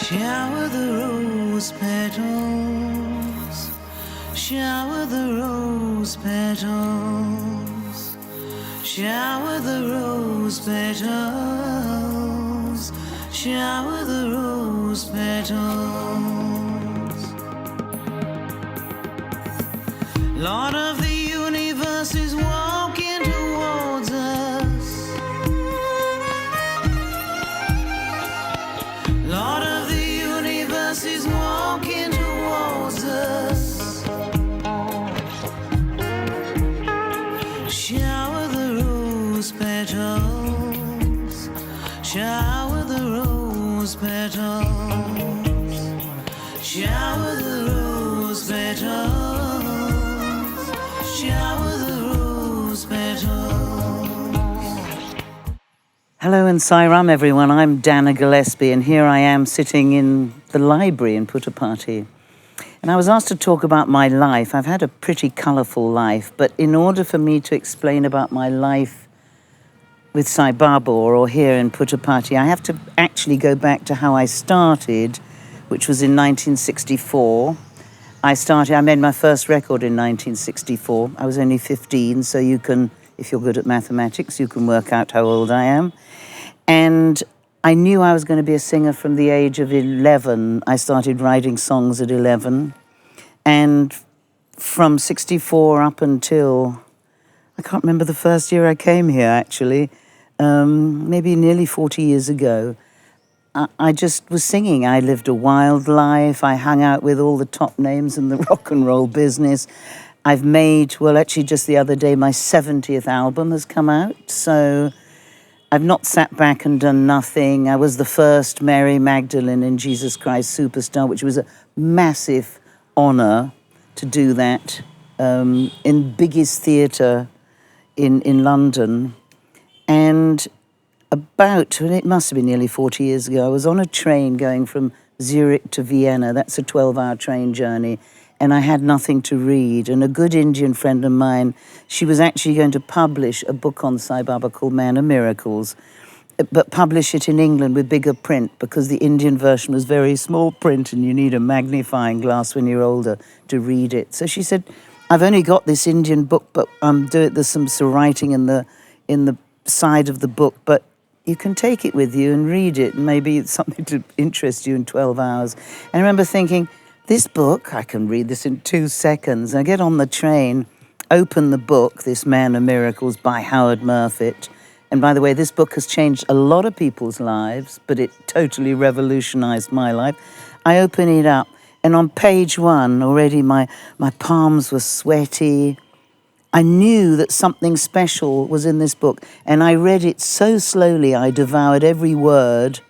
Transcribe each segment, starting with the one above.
Shower the rose petals, shower the rose petals, shower the rose petals, shower the rose petals. Lord of the universe is walking towards us. Lord of the universe is walking towards us. Shower the rose petals, shower the rose petals, shower the rose petals, shower the rose petals. Hello and Sairam everyone, I'm Dana Gillespie and here I am sitting in the library in Puttaparthi. And I was asked to talk about my life. I've had a pretty colourful life, but in order for me to explain about my life with Sai Baba or here in Puttaparthi, I have to actually go back to how I started, which was in 1964. I made my first record in 1964. I was only 15, so you can, if you're good at mathematics, you can work out how old I am. And I knew I was going to be a singer from the age of 11. I started writing songs at 11. And from 64 up until, I can't remember the first year I came here, actually, maybe nearly 40 years ago, I just was singing. I lived a wild life. I hung out with all the top names in the rock and roll business. I've made, well, actually just the other day, my 70th album has come out. So I've not sat back and done nothing. I was the first Mary Magdalene in Jesus Christ Superstar, which was a massive honor to do that in biggest theatre in London. And it must have been nearly 40 years ago, I was on a train going from Zurich to Vienna. That's a 12-hour train journey. And I had nothing to read. And a good Indian friend of mine, she was actually going to publish a book on Sai Baba called Man of Miracles, but publish it in England with bigger print because the Indian version was very small print and you need a magnifying glass when you're older to read it. So she said, I've only got this Indian book, but there's some writing in the side of the book, but you can take it with you and read it, and maybe it's something to interest you in 12 hours. And I remember thinking, this book, I can read this in 2 seconds. I get on the train, open the book, this Man of Miracles by Howard Murfitt. And by the way, this book has changed a lot of people's lives, but it totally revolutionized my life. I open it up, and on page 1, already my palms were sweaty. I knew that something special was in this book, and I read it so slowly, I devoured every word.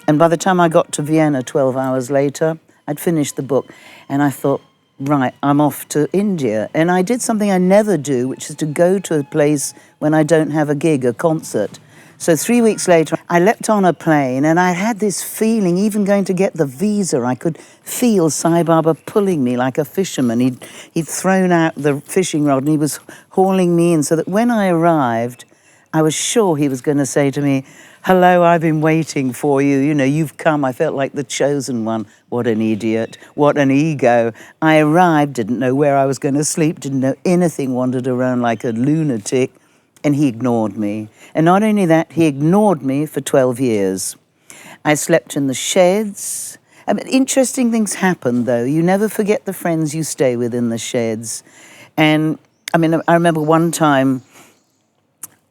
And by the time I got to Vienna 12 hours later, I'd finished the book, and I thought, right, I'm off to India. And I did something I never do, which is to go to a place when I don't have a gig, a concert. So 3 weeks later, I leapt on a plane, and I had this feeling, even going to get the visa, I could feel Sai Baba pulling me like a fisherman. He'd thrown out the fishing rod, and he was hauling me in, so that when I arrived, I was sure he was going to say to me, hello, I've been waiting for you. You know, you've come. I felt like the chosen one. What an idiot. What an ego. I arrived, didn't know where I was going to sleep, didn't know anything, wandered around like a lunatic, and he ignored me. And not only that, he ignored me for 12 years. I slept in the sheds. I mean, interesting things happen, though. You never forget the friends you stay with in the sheds. And, I mean, I remember one time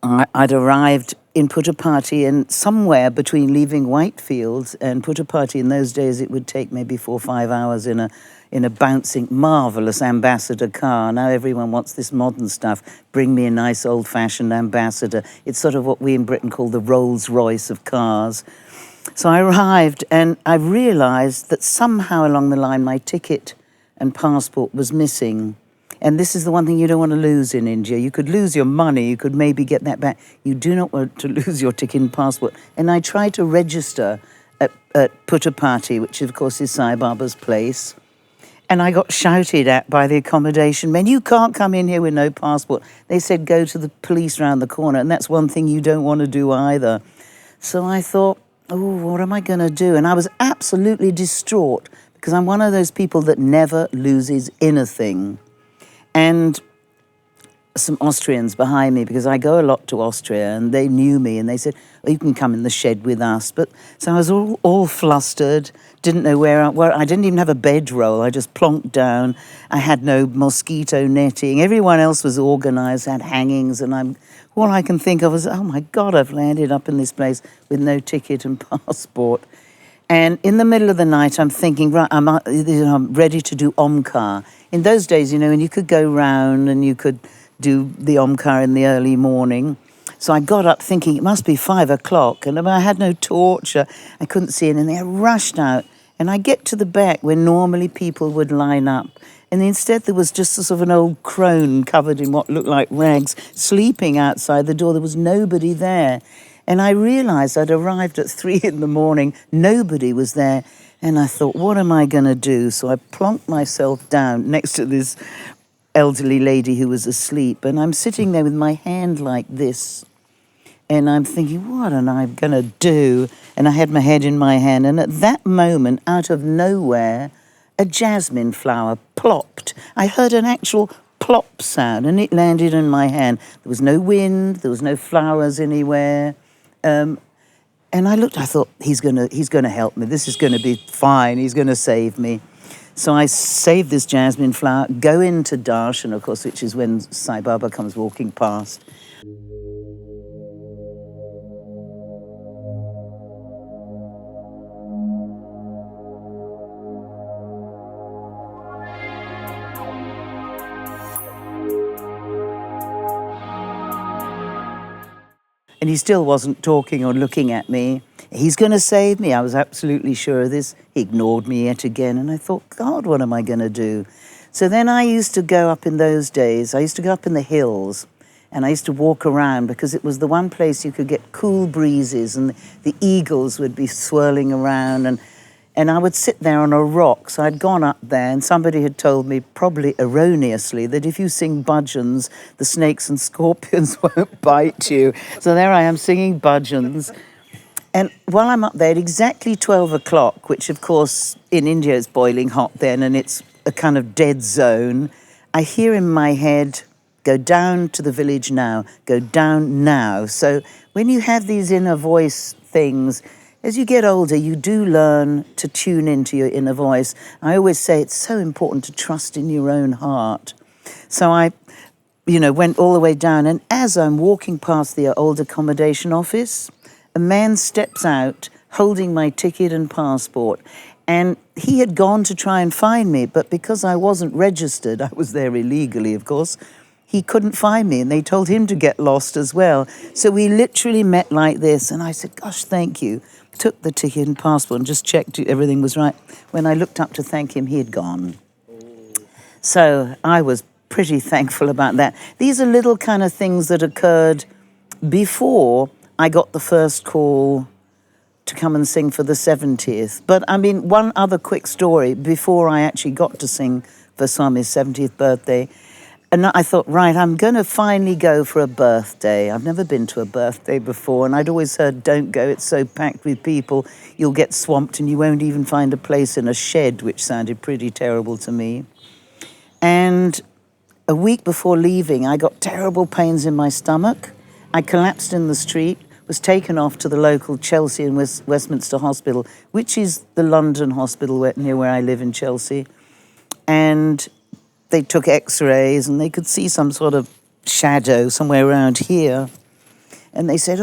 I'd arrived in Puttaparthi, and somewhere between leaving Whitefields and Puttaparthi, in those days it would take maybe 4 or 5 hours in a bouncing, marvellous Ambassador car. Now everyone wants this modern stuff. Bring me a nice old-fashioned Ambassador. It's sort of what we in Britain call the Rolls-Royce of cars. So I arrived, and I realised that somehow along the line my ticket and passport was missing. And this is the one thing you don't want to lose in India. You could lose your money, you could maybe get that back. You do not want to lose your ticket and passport. And I tried to register at Puttaparthi, which of course is Sai Baba's place. And I got shouted at by the accommodation men, you can't come in here with no passport. They said, go to the police round the corner. And that's one thing you don't want to do either. So I thought, oh, what am I going to do? And I was absolutely distraught because I'm one of those people that never loses anything. And some Austrians behind me, because I go a lot to Austria, and they knew me, and they said, well, you can come in the shed with us. But so I was all flustered, didn't know where I didn't even have a bedroll. I just plonked down. I had no mosquito netting. Everyone else was organised, had hangings, and all I can think of is, oh my God, I've landed up in this place with no ticket and passport. And in the middle of the night, I'm thinking, right, I'm ready to do Omkar. In those days, and you could go round and you could do the Omkar in the early morning. So I got up thinking it must be 5 o'clock, and I had no torch. I couldn't see anything. I rushed out, and I get to the back where normally people would line up. And instead there was just a sort of an old crone covered in what looked like rags, sleeping outside the door. There was nobody there. And I realised I'd arrived at 3 in the morning. Nobody was there. And I thought, what am I going to do? So I plonked myself down next to this elderly lady who was asleep. And I'm sitting there with my hand like this. And I'm thinking, what am I going to do? And I had my head in my hand. And at that moment, out of nowhere, a jasmine flower plopped. I heard an actual plop sound, and it landed in my hand. There was no wind. There was no flowers anywhere. And I looked, I thought, he's gonna help me. This is going to be fine. He's going to save me. So I saved this jasmine flower, go into darshan, of course, which is when Sai Baba comes walking past. And he still wasn't talking or looking at me. He's going to save me. I was absolutely sure of this. He ignored me yet again. And I thought, God, what am I going to do? So then I used to go up in those days. I used to go up in the hills. And I used to walk around because it was the one place you could get cool breezes. And the eagles would be swirling around. And I would sit there on a rock. So I'd gone up there, and somebody had told me, probably erroneously, that if you sing bhajans, the snakes and scorpions won't bite you. So there I am singing bhajans. And while I'm up there at exactly 12 o'clock, which of course in India is boiling hot then, and it's a kind of dead zone, I hear in my head, go down to the village now, go down now. So when you have these inner voice things, as you get older, you do learn to tune into your inner voice. I always say it's so important to trust in your own heart. So I, went all the way down. And as I'm walking past the old accommodation office, a man steps out holding my ticket and passport. And he had gone to try and find me, but because I wasn't registered, I was there illegally, of course, he couldn't find me, and they told him to get lost as well. So we literally met like this, and I said, gosh, thank you. Took the ticket and passport and just checked everything was right. When I looked up to thank him, he had gone. So I was pretty thankful about that. These are little kind of things that occurred before I got the first call to come and sing for the 70th. But I mean, one other quick story before I actually got to sing for Swami's 70th birthday. And I thought, right, I'm going to finally go for a birthday. I've never been to a birthday before, and I'd always heard, don't go, it's so packed with people, you'll get swamped and you won't even find a place in a shed, which sounded pretty terrible to me. And a week before leaving, I got terrible pains in my stomach. I collapsed in the street, was taken off to the local Chelsea and Westminster Hospital, which is the London hospital near where I live in Chelsea. And they took x-rays and they could see some sort of shadow somewhere around here. And they said,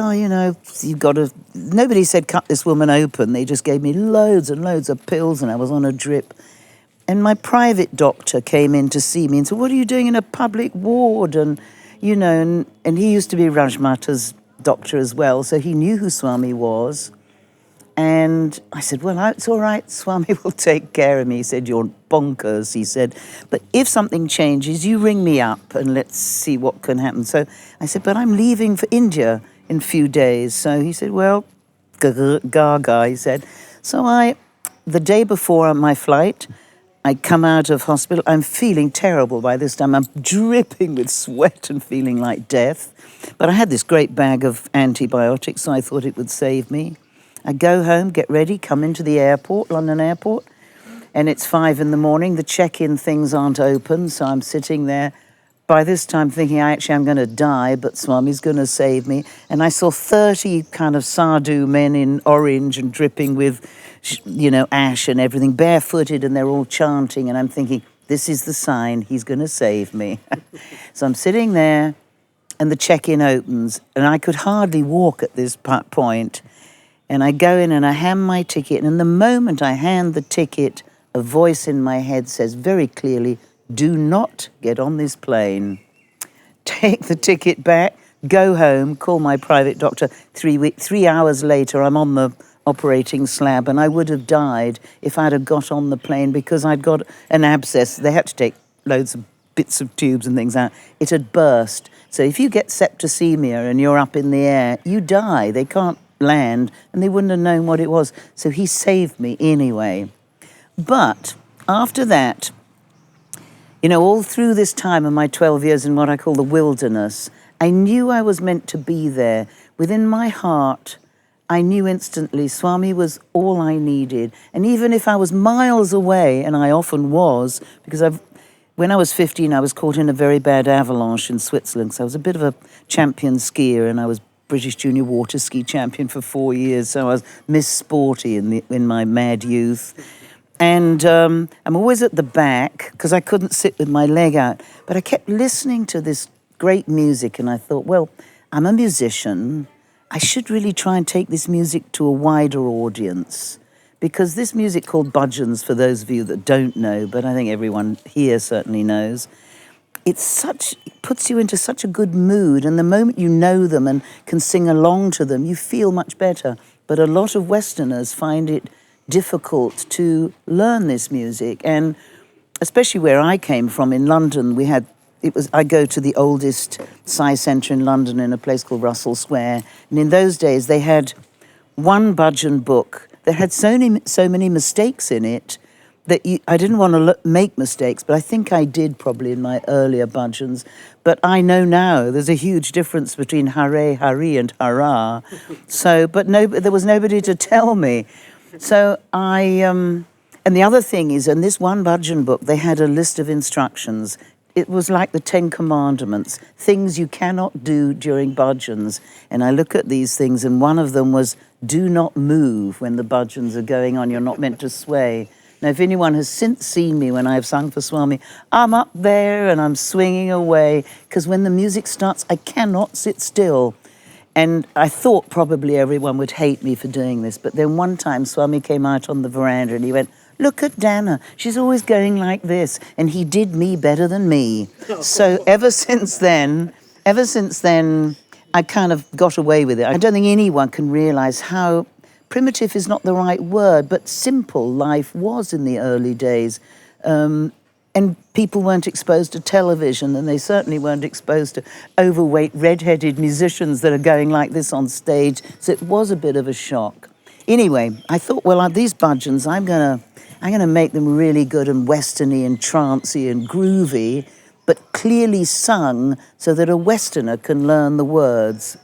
you've got to... Nobody said, cut this woman open. They just gave me loads and loads of pills, and I was on a drip. And my private doctor came in to see me and said, what are you doing in a public ward? And, and he used to be Rajmata's doctor as well, so he knew who Swami was. And I said, well, it's all right, Swami will take care of me. He said, you're bonkers, he said. But if something changes, you ring me up and let's see what can happen. So I said, but I'm leaving for India in a few days. So he said, well, gaga, he said. So the day before my flight, I come out of hospital. I'm feeling terrible by this time. I'm dripping with sweat and feeling like death. But I had this great bag of antibiotics, so I thought it would save me. I go home, get ready, come into the airport, London airport, and it's 5 in the morning. The check-in things aren't open, so I'm sitting there. By this time thinking, I'm going to die, but Swami's going to save me. And I saw 30 kind of sadhu men in orange and dripping with, ash and everything, barefooted, and they're all chanting. And I'm thinking, this is the sign, he's going to save me. So I'm sitting there, and the check-in opens, and I could hardly walk at this point. And I go in and I hand my ticket, and the moment I hand the ticket, a voice in my head says very clearly, do not get on this plane. Take the ticket back, go home, call my private doctor. 3 hours later, I'm on the operating slab, and I would have died if I'd have got on the plane because I'd got an abscess. They had to take loads of bits of tubes and things out. It had burst. So if you get septicemia and you're up in the air, you die. They can't land, and they wouldn't have known what it was. So he saved me anyway. But after that, all through this time of my 12 years in what I call the wilderness, I knew I was meant to be there. Within my heart, I knew instantly Swami was all I needed. And even if I was miles away, and I often was, because when I was 15, I was caught in a very bad avalanche in Switzerland. So I was a bit of a champion skier, and I was British junior water ski champion for 4 years. So I was Miss Sporty in my mad youth. And I'm always at the back because I couldn't sit with my leg out. But I kept listening to this great music, and I thought, well, I'm a musician. I should really try and take this music to a wider audience, because this music called bhajans, for those of you that don't know, but I think everyone here certainly knows, it puts you into such a good mood, and the moment you know them and can sing along to them, you feel much better. But a lot of Westerners find it difficult to learn this music, and especially where I came from in London, I go to the oldest Sai Centre in London in a place called Russell Square, and in those days they had one bhajan book that had so many mistakes in it that I didn't want to make mistakes, but I think I did probably in my earlier bhajans. But I know now there's a huge difference between Hare, Hari and Hara. But there was nobody to tell me. So and the other thing is, in this one bhajan book, they had a list of instructions. It was like the 10 Commandments, things you cannot do during bhajans. And I look at these things, and one of them was, do not move when the bhajans are going on. You're not meant to sway. Now, if anyone has since seen me when I've sung for Swami, I'm up there and I'm swinging away, because when the music starts, I cannot sit still. And I thought probably everyone would hate me for doing this. But then one time Swami came out on the veranda and he went, look at Dana, she's always going like this. And he did me better than me. So ever since then, I kind of got away with it. I don't think anyone can realize how primitive is not the right word, but simple life was in the early days. And people weren't exposed to television, and they certainly weren't exposed to overweight, red-headed musicians that are going like this on stage. So it was a bit of a shock. Anyway, I thought, well, these bhajans, I'm gonna make them really good and westerny and trancey and groovy, but clearly sung so that a Westerner can learn the words.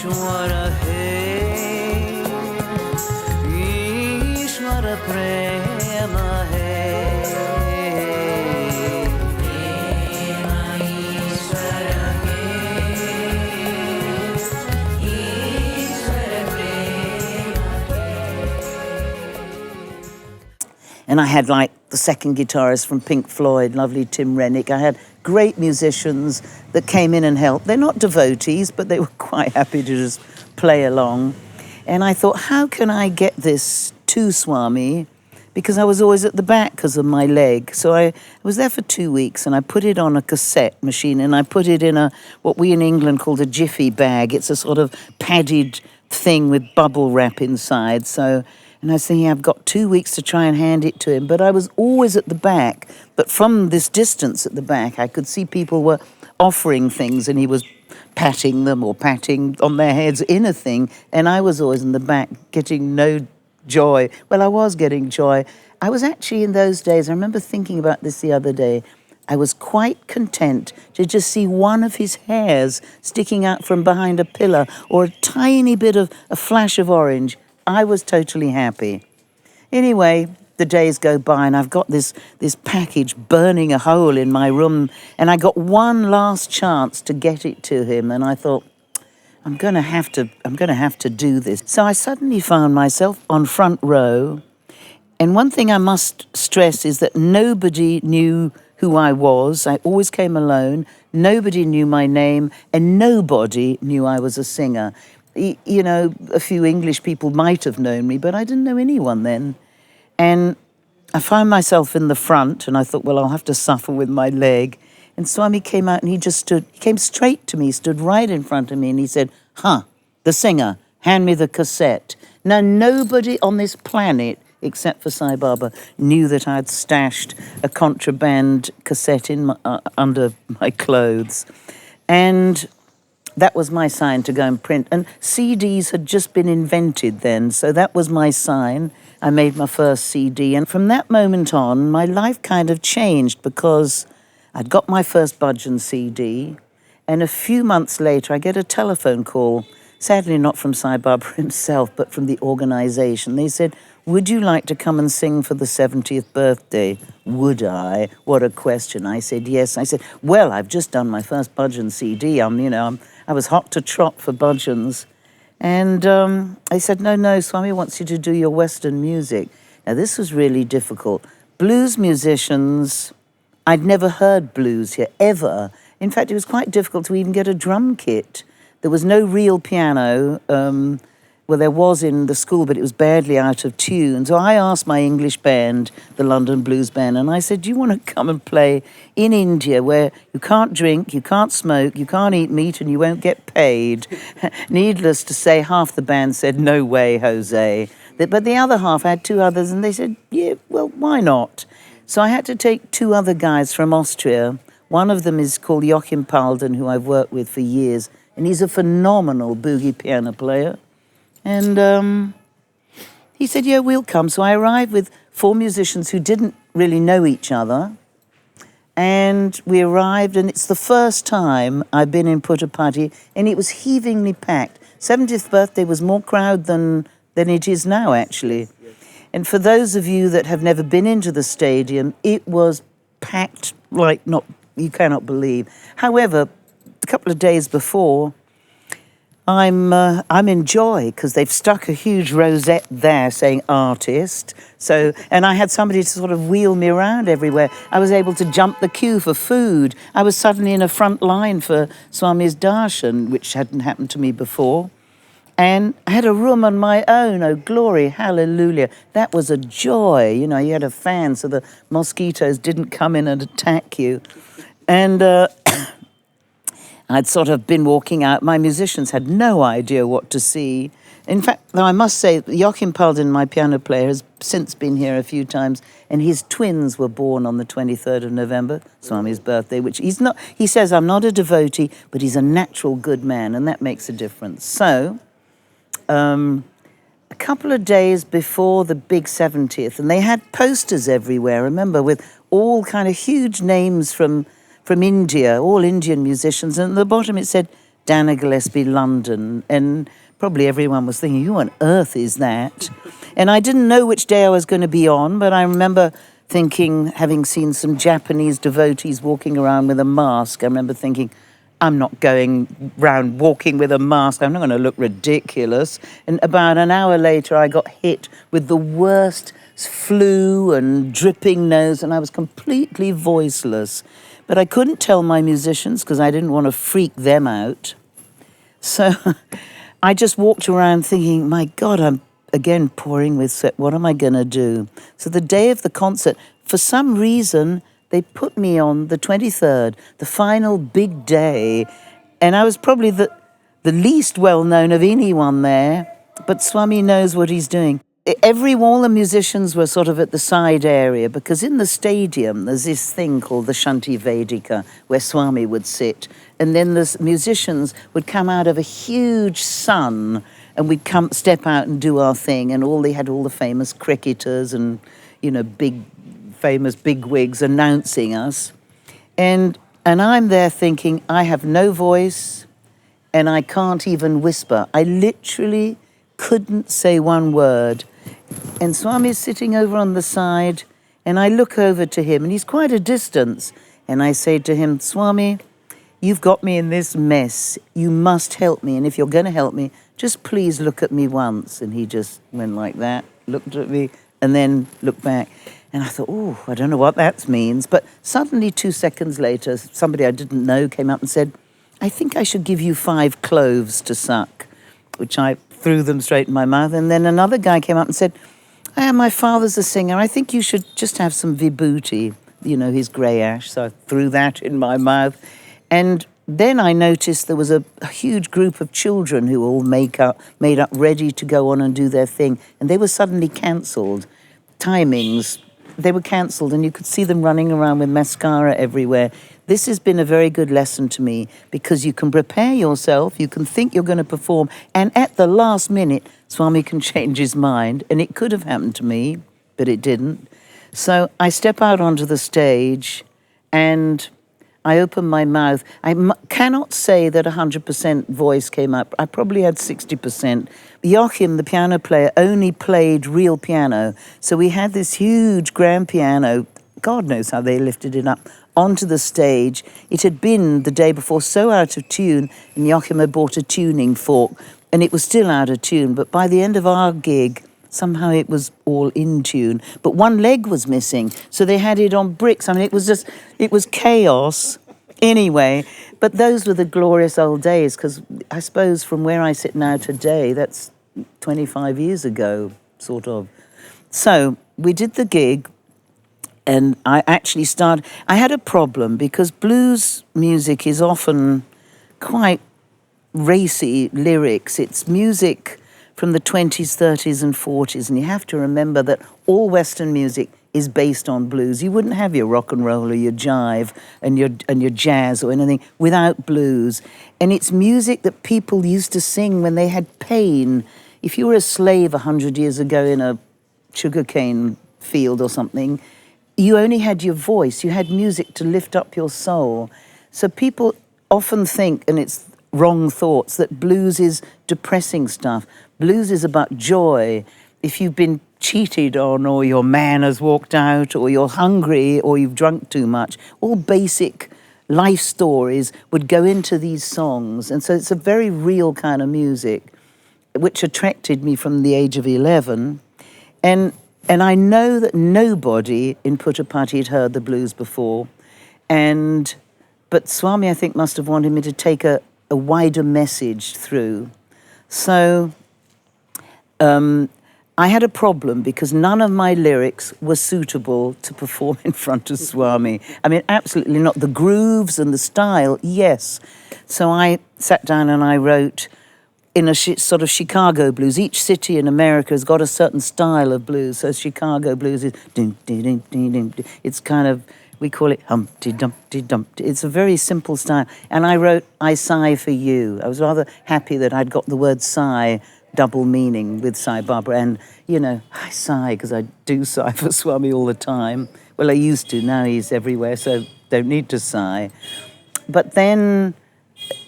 Ishwara hai, Ishwara prema hai. And I had like the second guitarist from Pink Floyd, lovely Tim Rennick. I had great musicians that came in and helped. They're not devotees, but they were quite happy to just play along. And I thought, how can I get this to Swami? Because I was always at the back because of my leg. So I was there for 2 weeks and I put it on a cassette machine and I put it in what we in England called a jiffy bag. It's a sort of padded thing with bubble wrap inside. And I was thinking, I've got 2 weeks to try and hand it to him. But I was always at the back. But from this distance at the back, I could see people were offering things and he was patting them or patting on their heads in a thing. And I was always in the back getting no joy. Well, I was getting joy. I was actually in those days, I remember thinking about this the other day, I was quite content to just see one of his hairs sticking out from behind a pillar or a tiny bit of a flash of orange. I was totally happy. Anyway, the days go by and I've got this package burning a hole in my room and I got one last chance to get it to him and I thought, I'm going to have to do this. So I suddenly found myself on front row. And one thing I must stress is that nobody knew who I was. I always came alone. Nobody knew my name and nobody knew I was a singer. You know, a few English people might have known me, but I didn't know anyone then. And I found myself in the front, and I thought, well, I'll have to suffer with my leg. And Swami came out, and he came straight to me, stood right in front of me, and he said, the singer, hand me the cassette. Now, nobody on this planet, except for Sai Baba, knew that I'd stashed a contraband cassette under my clothes. And that was my sign to go and print. And CDs had just been invented then, so that was my sign. I made my first CD. And from that moment on, my life kind of changed because I'd got my first Bhajan CD. And a few months later, I get a telephone call, sadly not from Sai Baba himself, but from the organization. They said, would you like to come and sing for the 70th birthday? Would I? What a question. I said, yes. I said, well, I've just done my first Bhajan CD. I was hot to trot for bhajans. And they said, no, Swami wants you to do your Western music. Now, this was really difficult. Blues musicians, I'd never heard blues here, ever. In fact, it was quite difficult to even get a drum kit. There was no real piano. Well, there was in the school, but it was badly out of tune. So I asked my English band, the London Blues Band, and I said, do you want to come and play in India where you can't drink, you can't smoke, you can't eat meat, and you won't get paid? Needless to say, half the band said, no way, Jose. But the other half, I had two others, and they said, yeah, well, why not? So I had to take two other guys from Austria. One of them is called Joachim Palden, who I've worked with for years, and he's a phenomenal boogie piano player. And he said, yeah, we'll come. So I arrived with 4 musicians who didn't really know each other. And we arrived, and it's the first time I've been in Puttaparthi, and it was heavingly packed. 70th birthday was more crowd than it is now, actually. And for those of you that have never been into the stadium, it was packed like you cannot believe. However, a couple of days before, I'm in joy because they've stuck a huge rosette there saying artist. So, and I had somebody to sort of wheel me around everywhere. I was able to jump the queue for food. I was suddenly in a front line for Swami's darshan, which hadn't happened to me before. And I had a room on my own. Oh, glory, hallelujah. That was a joy. You know, you had a fan so the mosquitoes didn't come in and attack you. And I'd sort of been walking out. My musicians had no idea what to see. In fact, though I must say, Joachim Palden, my piano player, has since been here a few times, and his twins were born on the 23rd of November, Swami's birthday, which he's not. He says, I'm not a devotee, but he's a natural good man, and that makes a difference. So, a couple of days before the big 70th, and they had posters everywhere, remember, with all kind of huge names from India, all Indian musicians, and at the bottom it said, Dana Gillespie, London. And probably everyone was thinking, who on earth is that? And I didn't know which day I was going to be on, but I remember thinking, having seen some Japanese devotees walking around with a mask, I remember thinking, I'm not going round walking with a mask. I'm not going to look ridiculous. And about an hour later, I got hit with the worst flu and dripping nose, and I was completely voiceless. But I couldn't tell my musicians because I didn't want to freak them out. So I just walked around thinking, my God, I'm again pouring with sweat. What am I going to do? So the day of the concert, for some reason, they put me on the 23rd, the final big day, and I was probably the least well-known of anyone there, but Swami knows what he's doing. All the musicians were sort of at the side area, because in the stadium there's this thing called the Shanti Vedika, where Swami would sit, and then the musicians would come out of a huge sun, and we'd step out and do our thing, and they had all the famous cricketers and, famous bigwigs announcing us. And I'm there thinking, I have no voice and I can't even whisper. I literally couldn't say one word. And Swami's sitting over on the side, and I look over to him, and he's quite a distance. And I say to him, Swami, you've got me in this mess. You must help me. And if you're going to help me, just please look at me once. And he just went like that, looked at me, and then looked back. And I thought, oh, I don't know what that means. But suddenly 2 seconds later, somebody I didn't know came up and said, I think I should give you 5 cloves to suck, which I threw them straight in my mouth. And then another guy came up and said, my father's a singer. I think you should just have some vibhuti, his grey ash. So I threw that in my mouth. And then I noticed there was a huge group of children who all made up, ready to go on and do their thing. And they were suddenly cancelled. Timings, they were cancelled, and you could see them running around with mascara everywhere. This has been a very good lesson to me, because you can prepare yourself, you can think you're going to perform, and at the last minute, Swami can change his mind. And it could have happened to me, but it didn't. So I step out onto the stage, and I open my mouth. I cannot say that 100% voice came up. I probably had 60%. Joachim, the piano player, only played real piano. So we had this huge grand piano, God knows how they lifted it up, onto the stage. It had been the day before so out of tune, and Joachim had bought a tuning fork, and it was still out of tune. But by the end of our gig, somehow it was all in tune. But one leg was missing, so they had it on bricks. I mean, it was chaos. Anyway, but those were the glorious old days, because I suppose from where I sit now today, that's 25 years ago, sort of. So we did the gig, and I had a problem, because blues music is often quite racy lyrics. It's music from the 20s, 30s, and 40s, and you have to remember that all Western music is based on blues. You wouldn't have your rock and roll or your jive and your jazz or anything without blues. And it's music that people used to sing when they had pain. If you were a slave 100 years ago in a sugarcane field or something, you only had your voice. You had music to lift up your soul. So people often think, and it's wrong thoughts, that blues is depressing stuff. Blues is about joy. If you've been cheated on, or your man has walked out, or you're hungry, or you've drunk too much, all basic life stories would go into these songs. And so it's a very real kind of music, which attracted me from the age of 11. And I know that nobody in Puttaparthi had heard the blues before. But Swami, I think, must have wanted me to take a wider message through. So I had a problem, because none of my lyrics were suitable to perform in front of Swami. I mean, absolutely not. The grooves and the style, yes. So I sat down and I wrote in a sort of Chicago blues. Each city in America has got a certain style of blues. So Chicago blues is it's kind of, we call it Humpty Dumpty Dumpty. It's a very simple style. And I wrote, I sigh for you. I was rather happy that I'd got the word sigh, double meaning, with Sai Baba. And, I sigh because I do sigh for Swami all the time. Well, I used to. Now he's everywhere, so don't need to sigh. But then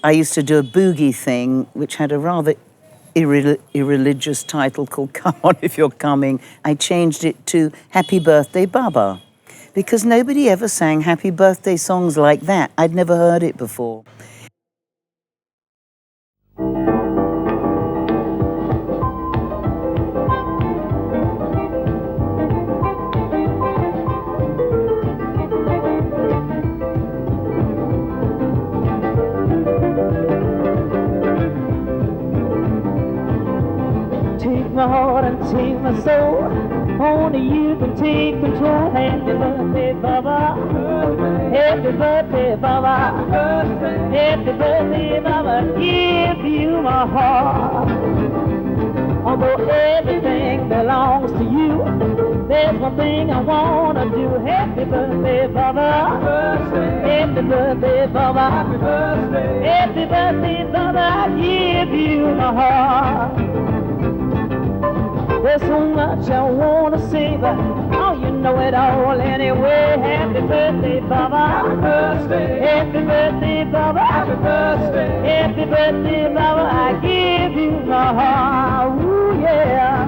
I used to do a boogie thing, which had a rather irreligious title called Come On If You're Coming. I changed it to Happy Birthday Baba, because nobody ever sang happy birthday songs like that. I'd never heard it before. Take my heart and take my soul, only you can take control. Happy birthday, Baba. Happy birthday, Baba. Happy birthday, Baba. Give you my heart. Although everything belongs to you, there's one thing I wanna do. Happy birthday, Baba. Happy birthday, Baba. Happy birthday, Baba. I give you my heart. There's so much I wanna say, but oh, you know it all anyway. Happy birthday, Baba. Happy birthday, Baba. Happy birthday, Baba. I give you my heart. Ooh, yeah.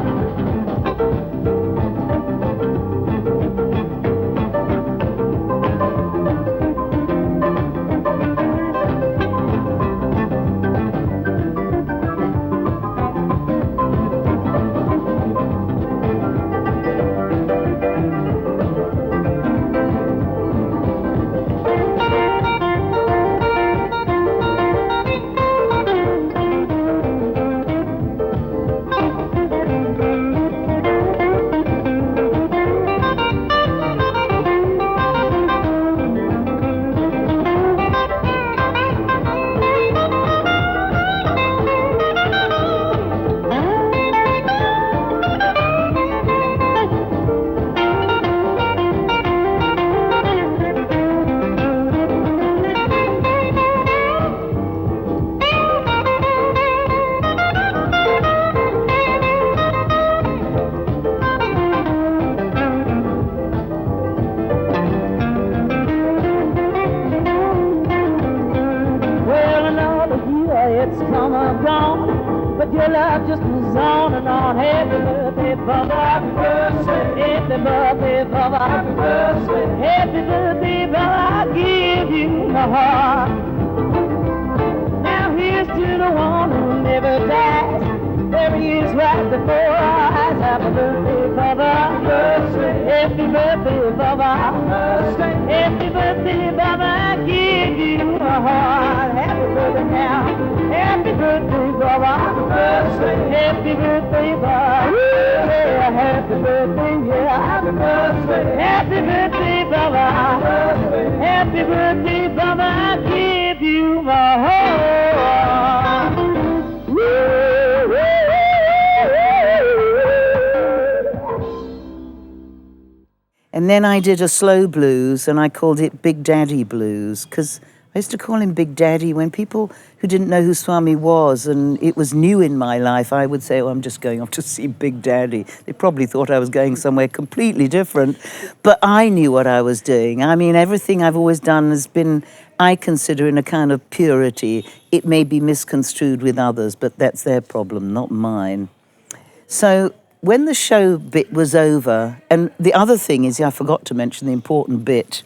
And then I did a slow blues, and I called it Big Daddy Blues, because I used to call him Big Daddy when people who didn't know who Swami was, and it was new in my life, I would say, oh, I'm just going off to see Big Daddy. They probably thought I was going somewhere completely different, but I knew what I was doing. I mean, everything I've always done has been, I consider, in a kind of purity. It may be misconstrued with others, but that's their problem, not mine. So when the show bit was over, and the other thing is, I forgot to mention the important bit,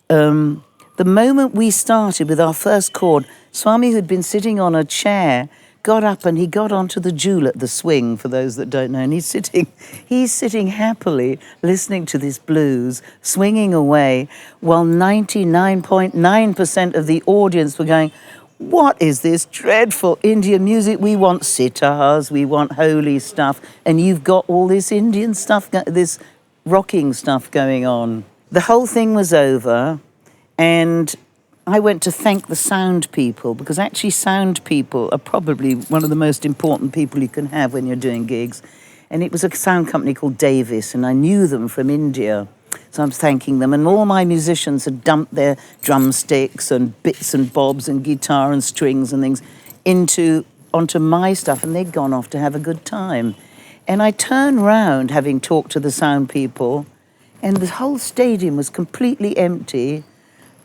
the moment we started with our first chord, Swami, who'd been sitting on a chair, got up and he got onto the jewel, the swing, for those that don't know, and he's sitting happily listening to this blues, swinging away, while 99.9% of the audience were going, what is this dreadful Indian music? We want sitars, we want holy stuff, and you've got all this Indian stuff, this rocking stuff going on. The whole thing was over, and I went to thank the sound people, because actually sound people are probably one of the most important people you can have when you're doing gigs. And it was a sound company called Davis, and I knew them from India. So I'm thanking them, and all my musicians had dumped their drumsticks and bits and bobs and guitar and strings and things onto my stuff, and they'd gone off to have a good time. And I turned round, having talked to the sound people, and the whole stadium was completely empty.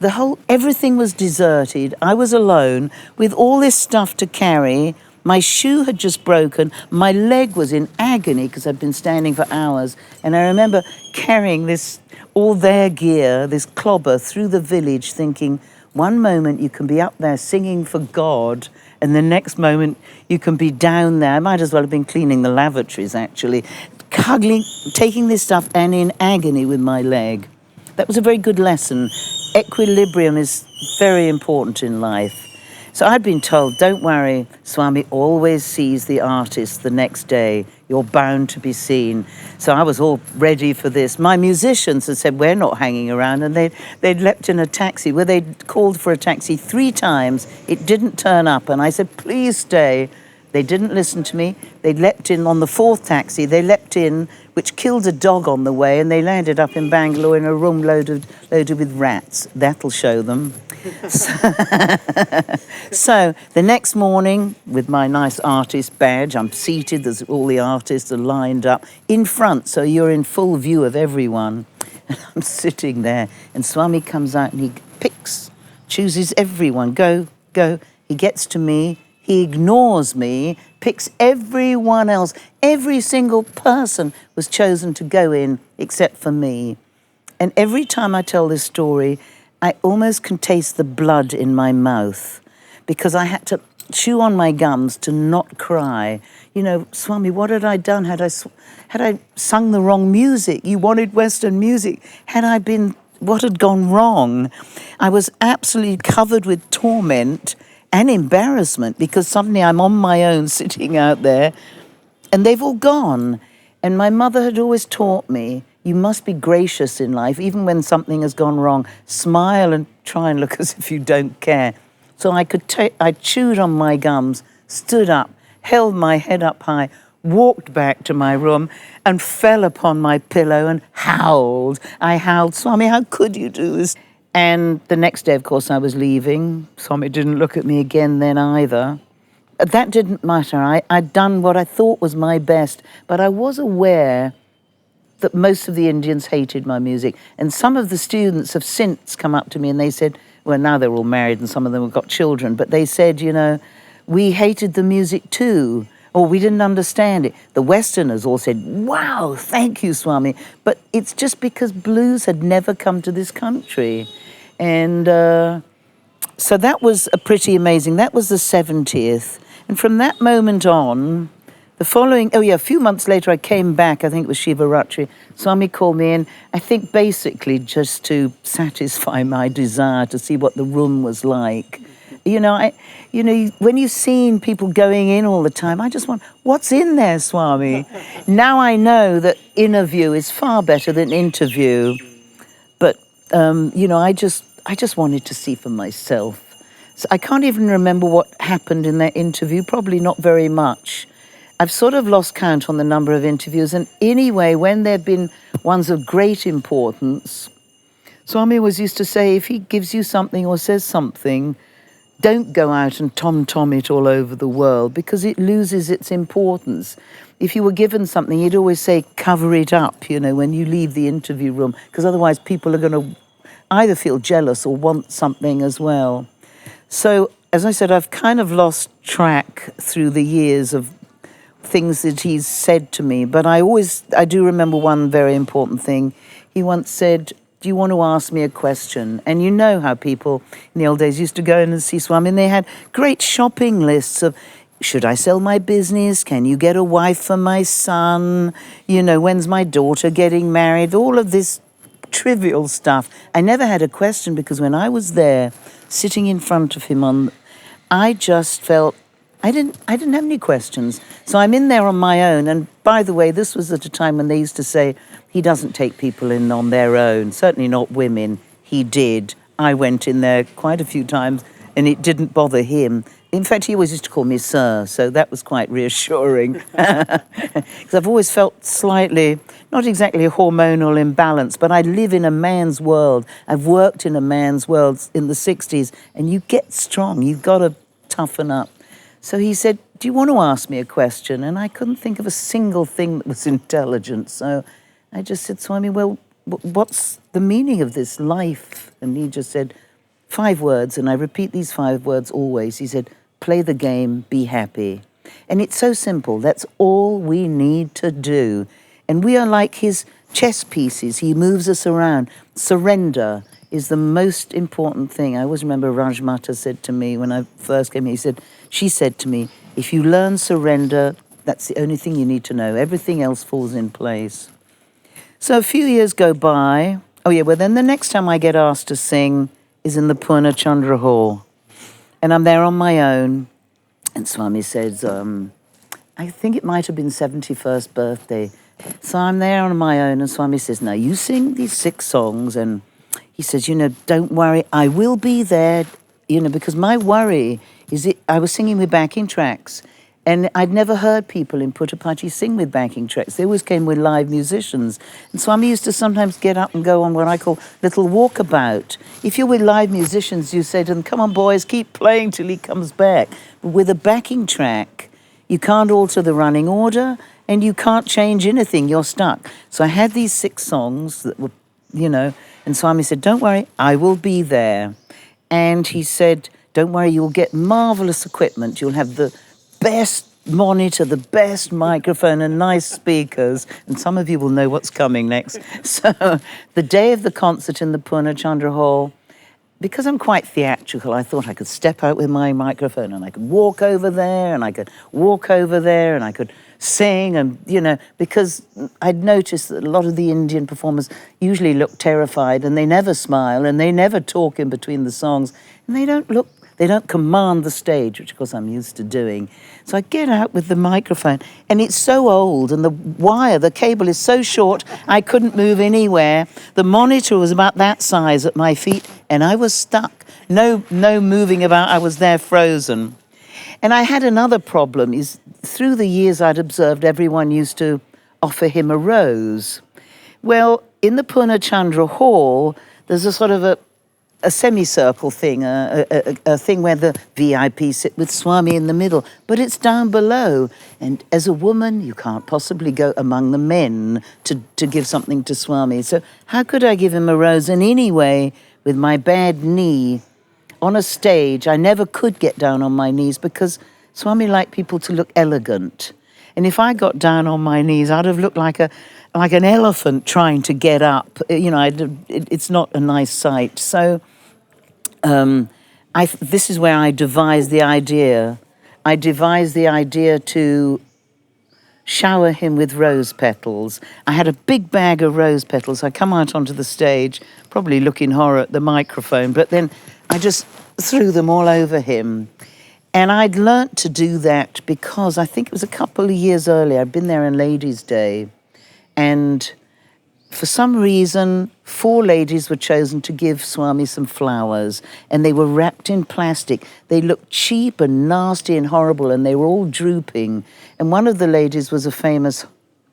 Everything was deserted. I was alone with all this stuff to carry. My shoe had just broken. My leg was in agony because I'd been standing for hours. And I remember carrying all their gear, this clobber, through the village, thinking, one moment you can be up there singing for God, and the next moment you can be down there. I might as well have been cleaning the lavatories, actually, cuddling, taking this stuff and in agony with my leg. That was a very good lesson. Equilibrium is very important in life. So I'd been told, don't worry, Swami always sees the artist the next day. You're bound to be seen. So I was all ready for this. My musicians had said, we're not hanging around. And they'd leapt in a taxi where they'd called for a taxi 3 times. It didn't turn up. And I said, please stay. They didn't listen to me. They leapt in on the 4th taxi. They leapt in, which killed a dog on the way. And they landed up in Bangalore in a room loaded with rats. That'll show them. So the next morning, with my nice artist badge, I'm seated, there's all the artists are lined up in front, so you're in full view of everyone. And I'm sitting there, and Swami comes out and he chooses everyone, go. He gets to me, he ignores me, picks everyone else. Every single person was chosen to go in except for me. And every time I tell this story, I almost can taste the blood in my mouth because I had to chew on my gums to not cry. You know, Swami, what had I done? Had I sung the wrong music? You wanted Western music. What had gone wrong? I was absolutely covered with torment and embarrassment because suddenly I'm on my own sitting out there and they've all gone. And my mother had always taught me, you must be gracious in life, even when something has gone wrong. Smile and try and look as if you don't care. So I chewed on my gums, stood up, held my head up high, walked back to my room and fell upon my pillow and howled. I howled, Swami, how could you do this? And the next day, of course, I was leaving. Swami didn't look at me again then either. That didn't matter. I'd done what I thought was my best, but I was aware that most of the Indians hated my music. And some of the students have since come up to me and they said, well, now they're all married and some of them have got children, but they said, you know, we hated the music too, or we didn't understand it. The Westerners all said, wow, thank you, Swami. But it's just because blues had never come to this country. And so that was a pretty amazing, that was the 70th. And from that moment on, a few months later, I came back, I think it was Shivaratri. Swami called me in, I think basically just to satisfy my desire to see what the room was like. When you've seen people going in all the time, I just want, what's in there, Swami? Now I know that interview is far better than interview. But, I just wanted to see for myself. So I can't even remember what happened in that interview, probably not very much. I've sort of lost count on the number of interviews. And anyway, when there have been ones of great importance, Swami used to say, if he gives you something or says something, don't go out and tom-tom it all over the world because it loses its importance. If you were given something, he'd always say, cover it up, when you leave the interview room, because otherwise people are going to either feel jealous or want something as well. So, as I said, I've kind of lost track through the years of things that he's said to me, but I do remember one very important thing. He once said, do you want to ask me a question? And you know how people in the old days used to go in and see Swami, and they had great shopping lists of, should I sell my business? Can you get a wife for my son? When's my daughter getting married? All of this trivial stuff. I never had a question because when I was there, sitting in front of him, I just felt I didn't have any questions. So I'm in there on my own. And by the way, this was at a time when they used to say, he doesn't take people in on their own, certainly not women. He did. I went in there quite a few times and it didn't bother him. In fact, he always used to call me sir, so that was quite reassuring. Because I've always felt slightly, not exactly a hormonal imbalance, but I live in a man's world. I've worked in a man's world in the 60s, and you get strong. You've got to toughen up. So he said, do you want to ask me a question? And I couldn't think of a single thing that was intelligent. So I just said, Swami, well, what's the meaning of this life? And he just said, 5 words, and I repeat these 5 words always. He said, play the game, be happy. And it's so simple. That's all we need to do. And we are like his chess pieces. He moves us around. Surrender is the most important thing. I always remember Rajmata said to me when I first came here, she said to me, if you learn surrender, that's the only thing you need to know. Everything else falls in place. So a few years go by. Oh yeah, well then the next time I get asked to sing is in the Purna Chandra hall. And I'm there on my own. And Swami says, I think it might have been 71st birthday. So I'm there on my own, and Swami says, now you sing these 6 songs, and he says, don't worry, I will be there, because my worry is I was singing with backing tracks, and I'd never heard people in Puttaparthi sing with backing tracks. They always came with live musicians. And Swami used to sometimes get up and go on what I call little walkabout. If you're with live musicians, you say to them, come on boys, keep playing till he comes back. But with a backing track, you can't alter the running order, and you can't change anything, you're stuck. So I had these 6 songs that were, and Swami said, don't worry, I will be there. And he said, don't worry, you'll get marvelous equipment. You'll have the best monitor, the best microphone, and nice speakers. And some of you will know what's coming next. So the day of the concert in the Purna Chandra hall, because I'm quite theatrical, I thought I could step out with my microphone and I could walk over there and I could walk over there and I could sing and, because I'd noticed that a lot of the Indian performers usually look terrified and they never smile and they never talk in between the songs and they don't command the stage, which of course I'm used to doing. So I get out with the microphone and it's so old and the cable is so short, I couldn't move anywhere. The monitor was about that size at my feet and I was stuck. No moving about, I was there frozen. And I had another problem, is through the years I'd observed everyone used to offer him a rose. Well, in the Purna Chandra hall, there's a sort of a semicircle thing, a thing where the VIP sit with Swami in the middle, but it's down below. And as a woman, you can't possibly go among the men to give something to Swami. So how could I give him a rose? And anyway, with my bad knee, on a stage, I never could get down on my knees because Swami liked people to look elegant. And if I got down on my knees, I'd have looked like an elephant trying to get up. It's not a nice sight. So this is where I devised the idea. I devised the idea to shower him with rose petals. I had a big bag of rose petals. I come out onto the stage, probably looking horror at the microphone, but then I just threw them all over him. And I'd learnt to do that because I think it was a couple of years earlier. I'd been there on Ladies' Day. And for some reason, 4 ladies were chosen to give Swami some flowers. And they were wrapped in plastic. They looked cheap and nasty and horrible, and they were all drooping. And one of the ladies was a famous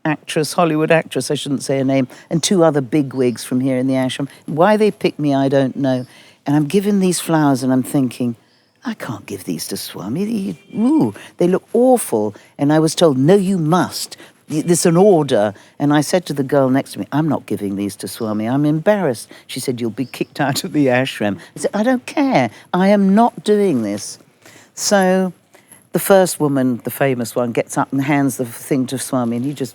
actress, Hollywood actress, I shouldn't say her name, and 2 other bigwigs from here in the ashram. Why they picked me, I don't know. And I'm given these flowers and I'm thinking, I can't give these to Swami. They look awful. And I was told, no, you must. There's an order. And I said to the girl next to me, I'm not giving these to Swami. I'm embarrassed. She said, you'll be kicked out of the ashram. I said, I don't care. I am not doing this. So the first woman, the famous one, gets up and hands the thing to Swami and he just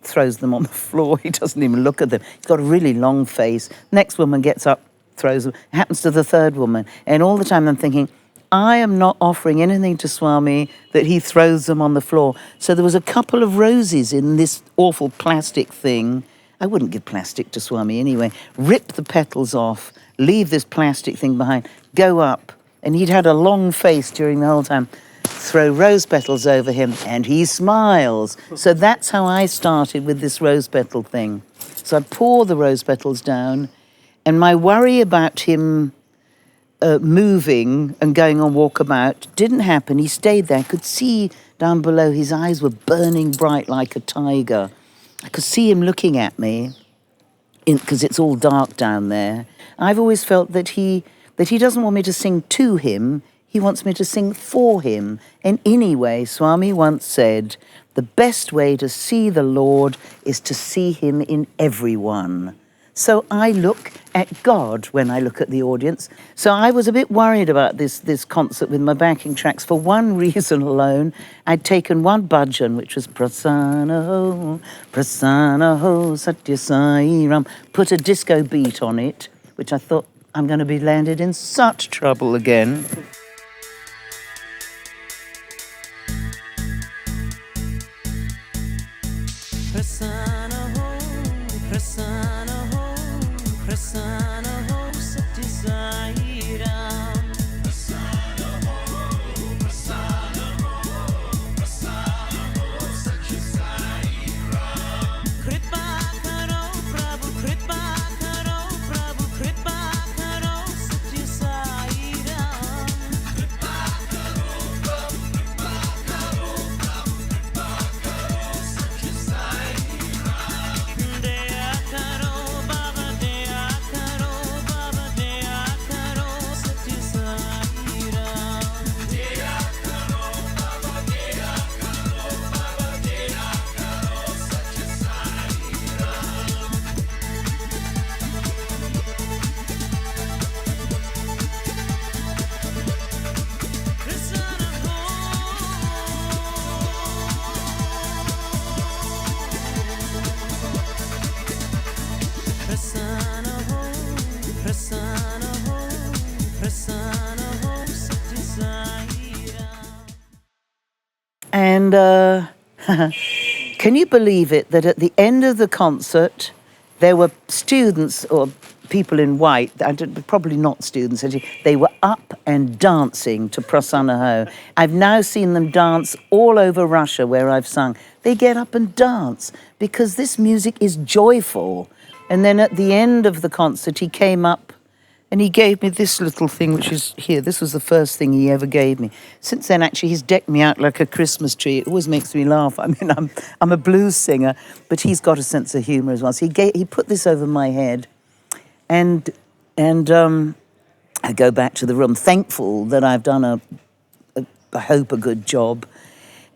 throws them on the floor. He doesn't even look at them. He's got a really long face. Next woman gets up, throws them. It happens to the third woman. And all the time I'm thinking, I am not offering anything to Swami that he throws them on the floor. So there was a couple of roses in this awful plastic thing. I wouldn't give plastic to Swami anyway. Rip the petals off, leave this plastic thing behind, go up. And he'd had a long face during the whole time. Throw rose petals over him and he smiles. So that's how I started with this rose petal thing. So I pour the rose petals down and my worry about him moving and going on walkabout didn't happen. He stayed there. I could see down below his eyes were burning bright like a tiger. I could see him looking at me because it's all dark down there. I've always felt that he doesn't want me to sing to him. He wants me to sing for him. And anyway, Swami once said, the best way to see the Lord is to see him in everyone. So I look at God when I look at the audience. So I was a bit worried about this concert with my backing tracks for one reason alone. I'd taken one bhajan, which was Prasanna ho, Sathya Sai Ram, put a disco beat on it, which I thought, I'm going to be landed in such trouble again. Prasanna ho, Prasanna ho, Prasanna ho, Sathya Sai Ram. Prasanna ho, Prasanna ho, Prasanna ho, Sathya Sai Ram. Kripa karo, Prabhu, Kripa karo, Prabhu, Kripa karo, Sathya Sai Ram. Kripa karo, Prabhu, Kripa karo, Prabhu, Kripa karo, Sathya Sai Ram. Daya karo, Baba, Daya karo, Baba, Daya karo, Sathya Sai Ram. Daya karo, Baba, Daya karo, Baba, Daya karo, Sathya Sai Ram. Prasanna ho, Prasanna ho, Prasanna ho, Prasanna ho, Sathya Sai Ram. And can you believe it that at the end of the concert, there were students or people in white, probably not students, actually, they were up and dancing to Prasanna ho. I've now seen them dance all over Russia where I've sung. They get up and dance because this music is joyful. And then at the end of the concert, he came up and he gave me this little thing, which is here. This was the first thing he ever gave me. Since then, actually, he's decked me out like a Christmas tree. It always makes me laugh. I mean, I'm a blues singer, but he's got a sense of humor as well. So he put this over my head, and I go back to the room, thankful that I've done I hope a good job.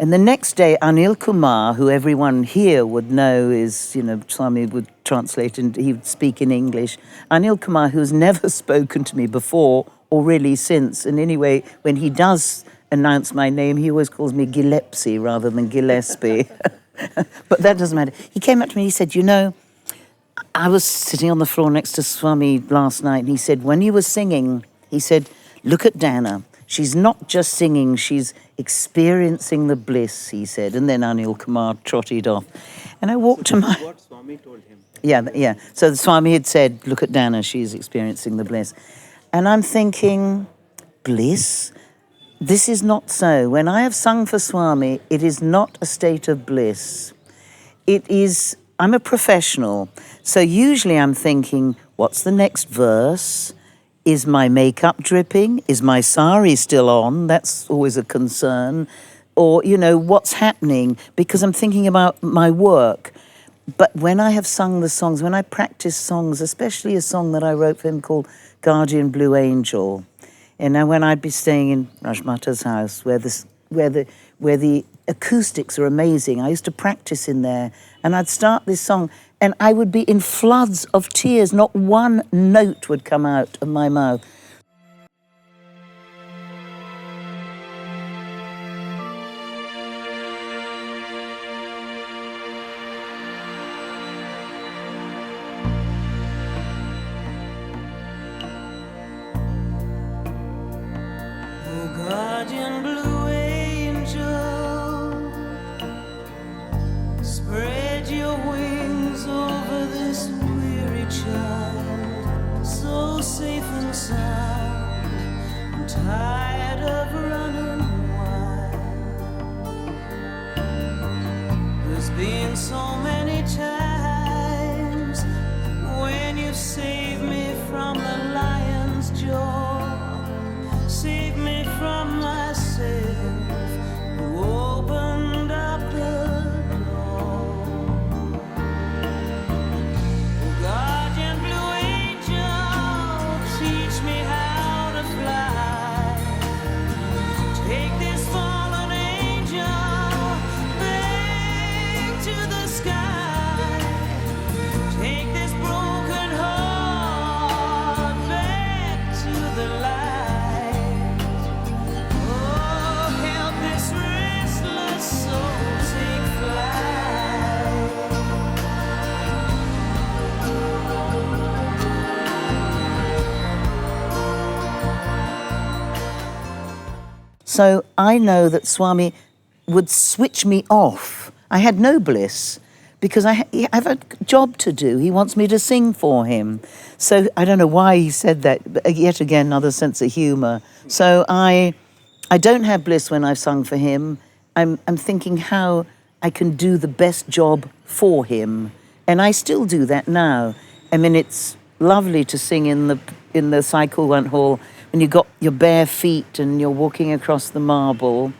And the next day, Anil Kumar, who everyone here would know is, Swami would translate and he would speak in English. Anil Kumar, who's never spoken to me before or really since. And anyway, when he does announce my name, he always calls me Gillespie rather than Gillespie. But that doesn't matter. He came up to me, he said, I was sitting on the floor next to Swami last night, and he said, when you were singing, he said, look at Dana. She's not just singing, she's experiencing the bliss, he said. And then Anil Kumar trotted off. And I walked to my... What Swami told him. Yeah. So the Swami had said, look at Dana, she's experiencing the bliss. And I'm thinking, bliss? This is not so. When I have sung for Swami, it is not a state of bliss. It is, I'm a professional. So usually I'm thinking, what's the next verse? Is my makeup dripping? Is my sari still on? That's always a concern. Or, what's happening? Because I'm thinking about my work. But when I have sung the songs, when I practice songs, especially a song that I wrote for him called Guardian Blue Angel, and now when I'd be staying in Rajmata's house, where the acoustics are amazing, I used to practice in there, and I'd start this song, and I would be in floods of tears. Not one note would come out of my mouth. Oh, guardian blue angel, spread your wings over this weary child, so safe and sound. I'm tired of running wild. There's been so many times when you've saved me from the lion's jaw, saved me from myself. You opened up the guardian blue angel, teach me how to fly. Take this fallen angel back to the sky. So I know that Swami would switch me off. I had no bliss because I have a job to do. He wants me to sing for him. So I don't know why he said that, but yet again, another sense of humor. So I don't have bliss when I've sung for him. I'm thinking how I can do the best job for him. And I still do that now. I mean, it's lovely to sing in the Sai Kulwant Hall when you've got your bare feet and you're walking across the marble.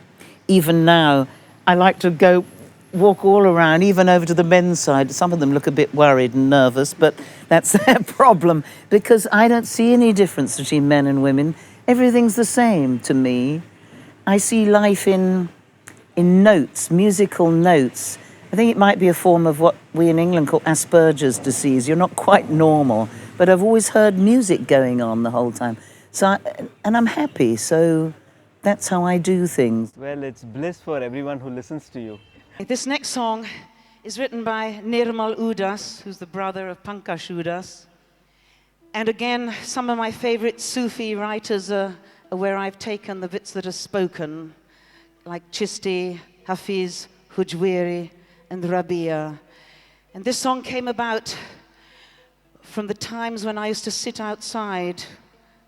Even now, I like to walk all around, even over to the men's side. Some of them look a bit worried and nervous, but that's their problem, because I don't see any difference between men and women. Everything's the same to me. I see life in notes, musical notes. I think it might be a form of what we in England call Asperger's disease. You're not quite normal, but I've always heard music going on the whole time. And I'm happy, so that's how I do things. Well, it's bliss for everyone who listens to you. This next song is written by Nirmal Udas, who's the brother of Pankaj Udas. And again, some of my favorite Sufi writers are where I've taken the bits that are spoken, like Chisti, Hafiz, Hujwiri, and Rabia. And this song came about from the times when I used to sit outside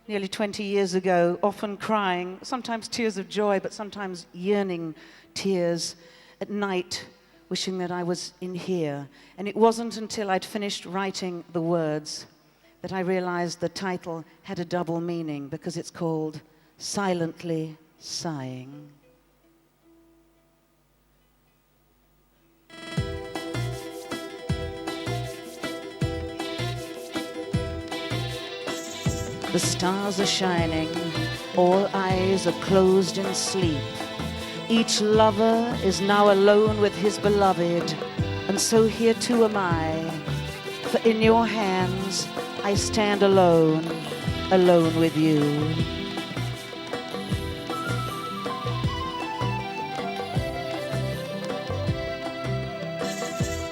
nearly 20 years ago, often crying, sometimes tears of joy, but sometimes yearning tears at night, wishing that I was in here. And it wasn't until I'd finished writing the words that I realized the title had a double meaning, because it's called Silently Sighing. The stars are shining, all eyes are closed in sleep. Each lover is now alone with his beloved, and so here too am I. For in your hands I stand alone, alone with you.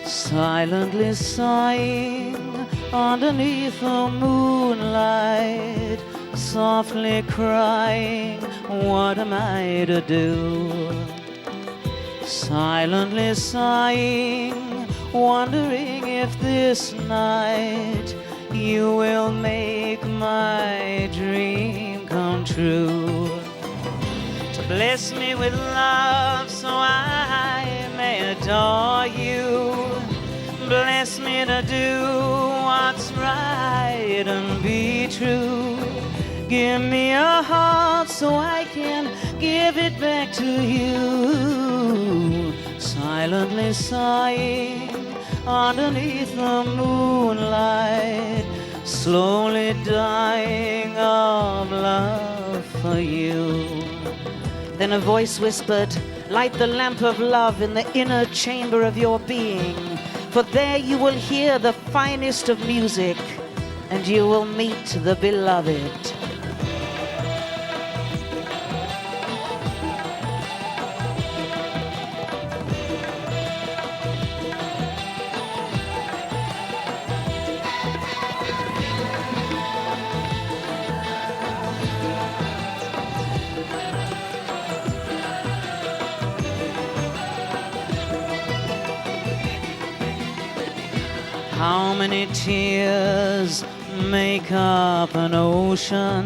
Silently sighing underneath the moonlight, softly crying, what am I to do? Silently sighing, wondering if this night you will make my dream come true. To bless me with love so I may adore you. Bless me to do what's right and be true. Give me a heart so I can give it back to you. Silently sighing underneath the moonlight, slowly dying of love for you. Then a voice whispered, light the lamp of love in the inner chamber of your being. For there you will hear the finest of music, and you will meet the beloved. How many tears make up an ocean?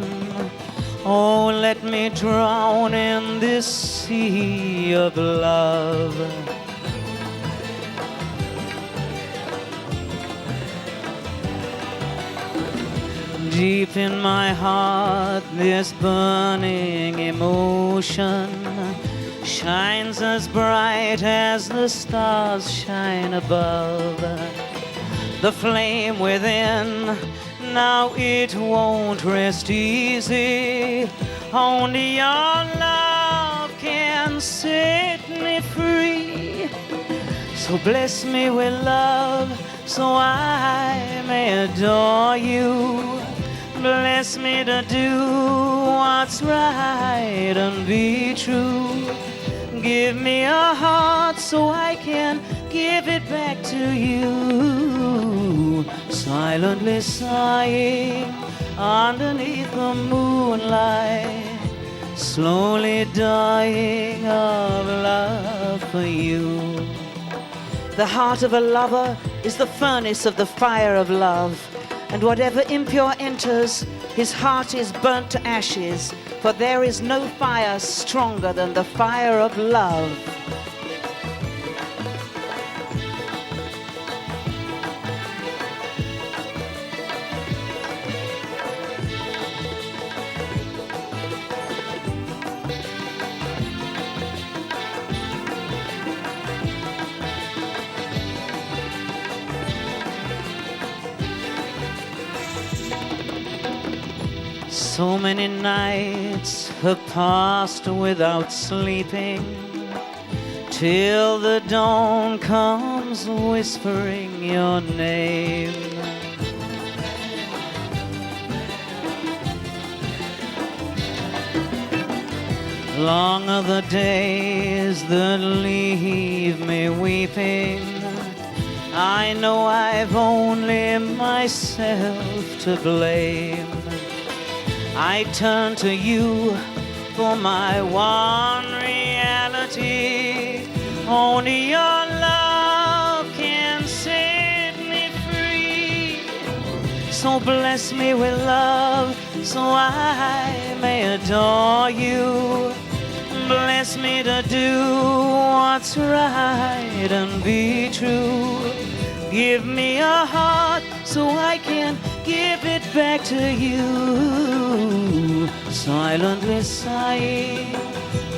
Oh, let me drown in this sea of love. Deep in my heart, this burning emotion shines as bright as the stars shine above. The flame within, now it won't rest easy. Only your love can set me free. So bless me with love so I may adore you. Bless me to do what's right and be true. Give me a heart so I can give it back to you. Silently sighing underneath the moonlight, slowly dying of love for you. The heart of a lover is the furnace of the fire of love, and whatever impure enters, his heart is burnt to ashes, for there is no fire stronger than the fire of love. So many nights have passed without sleeping, till the dawn comes whispering your name. Long are the days that leave me weeping. I know I've only myself to blame. I turn to you for my one reality. Only your love can set me free. So bless me with love so I may adore you. Bless me to do what's right and be true. Give me a heart so I can give it back to you. Silently sighing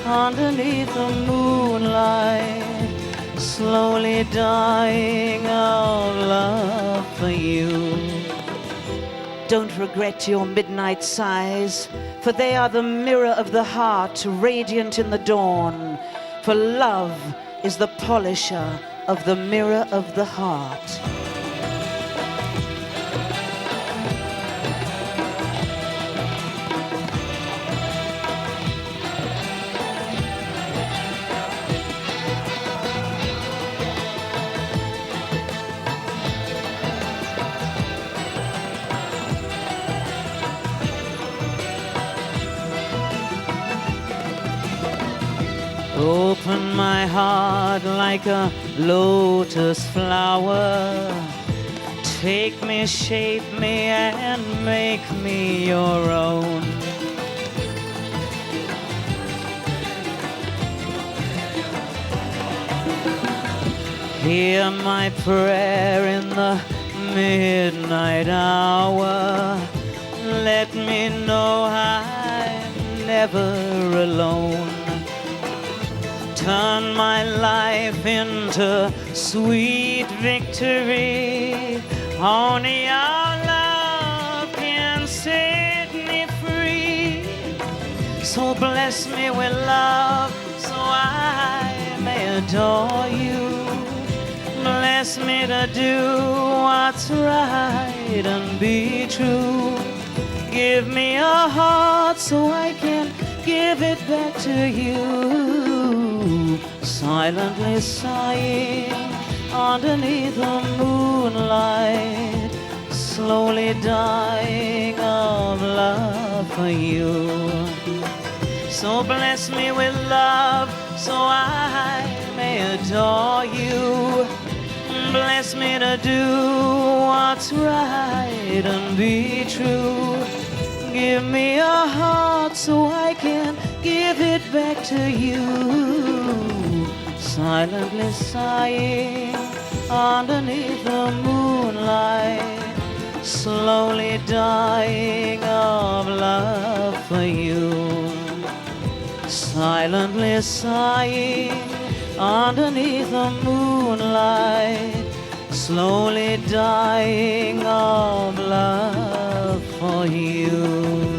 underneath the moonlight, slowly dying of love for you. Don't regret your midnight sighs, for they are the mirror of the heart, radiant in the dawn. For love is the polisher of the mirror of the heart. Open my heart like a lotus flower. Take me, shape me, and make me your own. Hear my prayer in the midnight hour. Let me know I'm never alone. Turn my life into sweet victory. Only your love can set me free. So bless me with love so I may adore you. Bless me to do what's right and be true. Give me a heart so I can give it back to you. Silently sighing underneath the moonlight, slowly dying of love for you. So bless me with love so I may adore you. Bless me to do what's right and be true. Give me a heart so I can give it back to you. Silently sighing underneath the moonlight, slowly dying of love for you. Silently sighing underneath the moonlight, slowly dying of love for you.